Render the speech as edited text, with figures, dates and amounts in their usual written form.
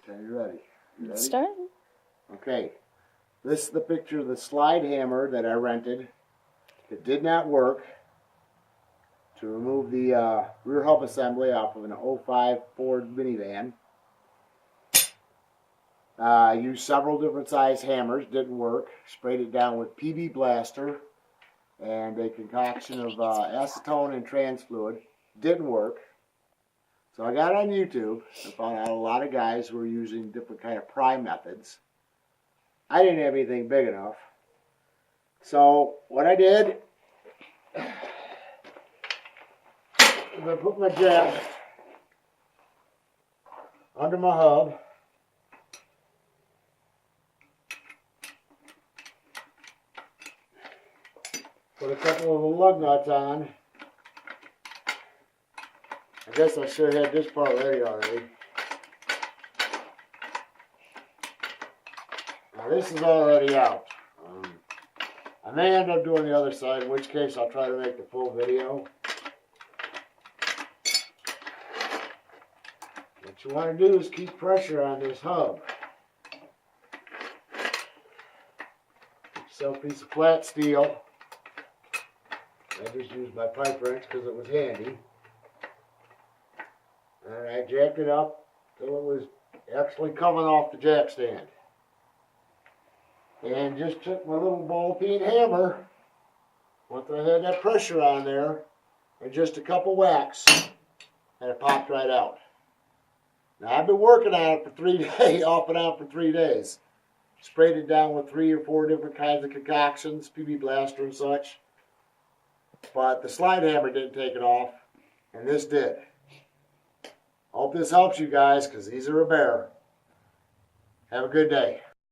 Okay, you ready? You ready? Start. Okay. This is the picture of the slide hammer that I rented. It did not work to remove the rear hub assembly off of an 05 Ford minivan. I used several different size hammers, didn't work. Sprayed it down with PB Blaster and a concoction of acetone and trans fluid. Didn't work. So I got on YouTube and found out a lot of guys were using different kind of pry methods. I didn't have anything big enough. So what I did, I put my jack under my hub. Put a couple of the lug nuts on. I guess I should have had this part ready already. Now this is already out. I may end up doing the other side, in which case I'll try to make the full video. What you want to do is keep pressure on this hub. Get yourself a piece of flat steel. I just used my pipe wrench because it was handy. And I jacked it up till it was actually coming off the jack stand. And just took my little ball peen hammer, once I had that pressure on there, and just a couple whacks, and it popped right out. Now I've been working on it for 3 days, off and on for 3 days. Sprayed it down with 3 or 4 different kinds of concoctions, PB Blaster and such. But the slide hammer didn't take it off, and this did. Hope this helps you guys, because these are a bear. Have a good day.